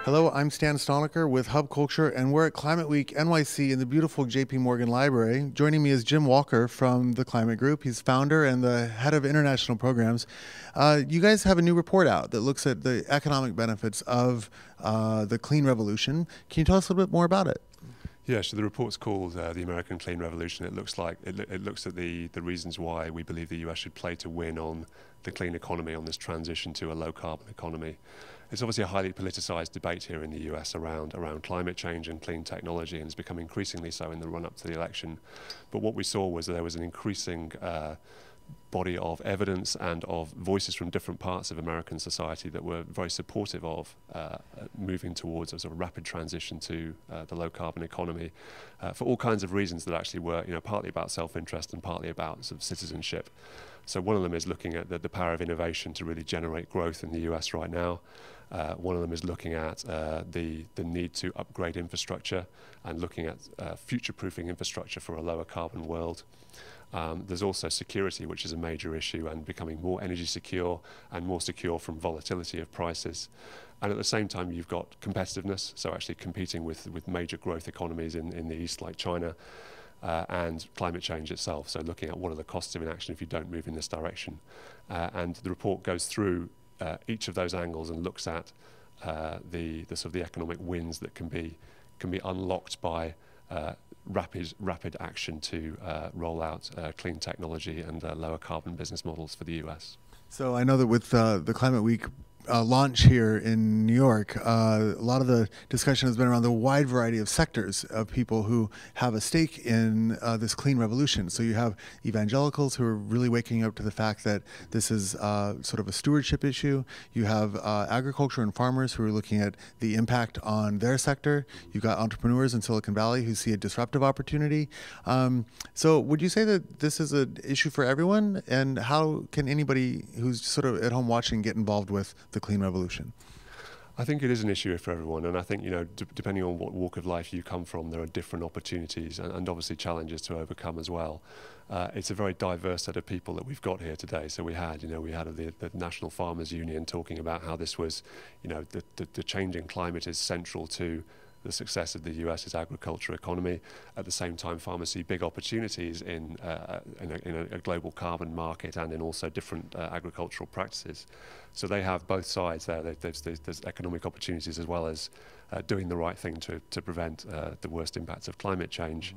Hello, I'm Stan Stalnaker with Hub Culture, and we're at Climate Week NYC in the beautiful JP Morgan Library. Joining me is Jim Walker from the Climate Group. He's founder and the head of international programs. You guys have a new report out that looks at the economic benefits of the clean revolution. Can you tell us a little bit more about it? Yeah, so the report's called the American Clean Revolution. It looks at the reasons why we believe the US should play to win on the clean economy, on this transition to a low carbon economy. It's obviously a highly politicized debate here in the US around climate change and clean technology, and it's become increasingly so in the run-up to the election. But what we saw was that there was an increasing body of evidence and of voices from different parts of American society that were very supportive of moving towards a sort of rapid transition to the low carbon economy for all kinds of reasons that actually were, partly about self-interest and partly about sort of citizenship. So one of them is looking at the power of innovation to really generate growth in the US right now. One of them is looking at the need to upgrade infrastructure and looking at future-proofing infrastructure for a lower carbon world. There's also security, which is a major issue, and becoming more energy secure and more secure from volatility of prices. And at the same time, you've got competitiveness, so actually competing with major growth economies in the East like China, and climate change itself, so looking at what are the costs of inaction if you don't move in this direction. And the report goes through each of those angles and looks at the sort of the economic wins that can be unlocked by rapid action to roll out clean technology and lower carbon business models for the US. So I know that with the Climate Week launch here in New York, a lot of the discussion has been around the wide variety of sectors of people who have a stake in this clean revolution. So you have evangelicals who are really waking up to the fact that this is sort of a stewardship issue. You have agriculture and farmers who are looking at the impact on their sector. You've got entrepreneurs in Silicon Valley who see a disruptive opportunity. So would you say that this is an issue for everyone? And how can anybody who's sort of at home watching get involved with the clean revolution? I think it is an issue for everyone, and I think depending on what walk of life you come from, there are different opportunities and obviously challenges to overcome as well. It's a very diverse set of people that we've got here today. So we had the National Farmers Union talking about how this was, the changing climate is central to the success of the US's agriculture economy. At the same time, farmers see big opportunities in a global carbon market and in also different agricultural practices. So they have both sides there. There's economic opportunities as well as doing the right thing to prevent the worst impacts of climate change.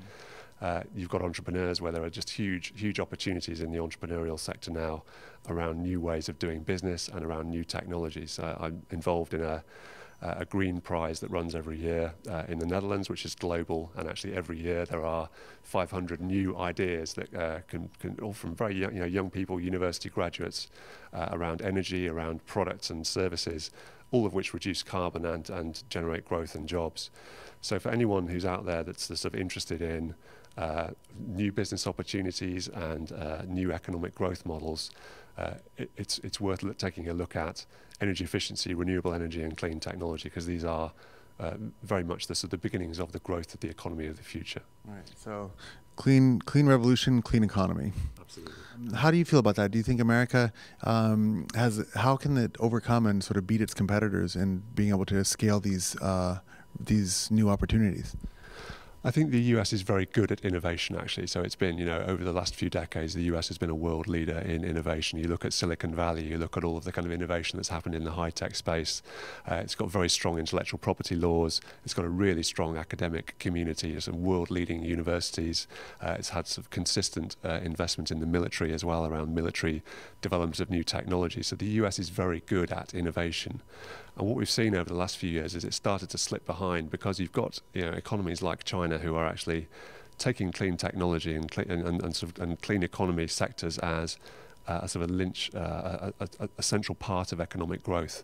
You've got entrepreneurs where there are just huge opportunities in the entrepreneurial sector now around new ways of doing business and around new technologies. I'm involved in a green prize that runs every year in the Netherlands, which is global, and actually every year there are 500 new ideas that can all from very young people, university graduates, around energy, around products and services, all of which reduce carbon and generate growth and jobs. So for anyone who's out there that's sort of interested in new business opportunities and new economic growth models, it's worth taking a look at energy efficiency, renewable energy and clean technology, because these are very much the beginnings of the growth of the economy of the future. Right. So clean revolution, clean economy. Absolutely. How do you feel about that? Do you think America how can it overcome and sort of beat its competitors in being able to scale these new opportunities? I think the US is very good at innovation, actually. So it's been, over the last few decades, the US has been a world leader in innovation. You look at Silicon Valley, you look at all of the kind of innovation that's happened in the high-tech space. It's got very strong intellectual property laws. It's got a really strong academic community, some world-leading universities. It's had sort of consistent investment in the military as well, around military development of new technology. So the US is very good at innovation. And what we've seen over the last few years is it started to slip behind because you've got economies like China who are actually taking clean technology and clean economy sectors as a sort of a central part of economic growth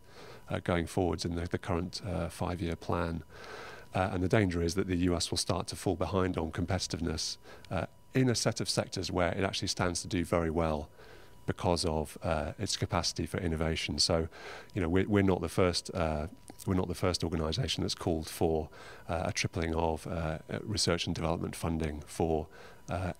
going forwards in the current 5-year plan. And the danger is that the US will start to fall behind on competitiveness in a set of sectors where it actually stands to do very well because of its capacity for innovation. So, we're not the first organisation that's called for a tripling of research and development funding for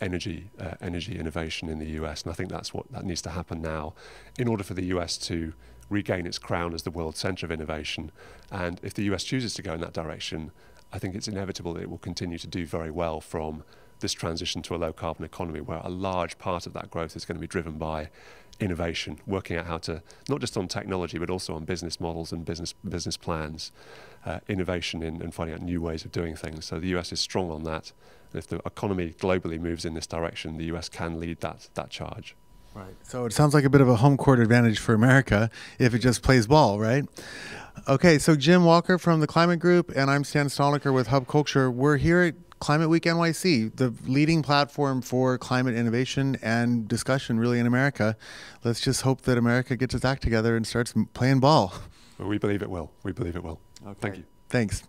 energy innovation in the US. And I think that needs to happen now in order for the US to regain its crown as the world center of innovation. And if the US chooses to go in that direction, I think it's inevitable that it will continue to do very well from this transition to a low carbon economy, where a large part of that growth is going to be driven by innovation, working out how to, not just on technology, but also on business models and business plans, innovation in finding out new ways of doing things. So the US is strong on that. And if the economy globally moves in this direction, the US can lead that charge. Right. So it sounds like a bit of a home court advantage for America if it just plays ball, right? Okay, so Jim Walker from the Climate Group, and I'm Stan Stalnaker with Hub Culture. We're here at Climate Week NYC, the leading platform for climate innovation and discussion really in America. Let's just hope that America gets its act together and starts playing ball. Well, we believe it will. We believe it will. Okay. Thank you. Thanks.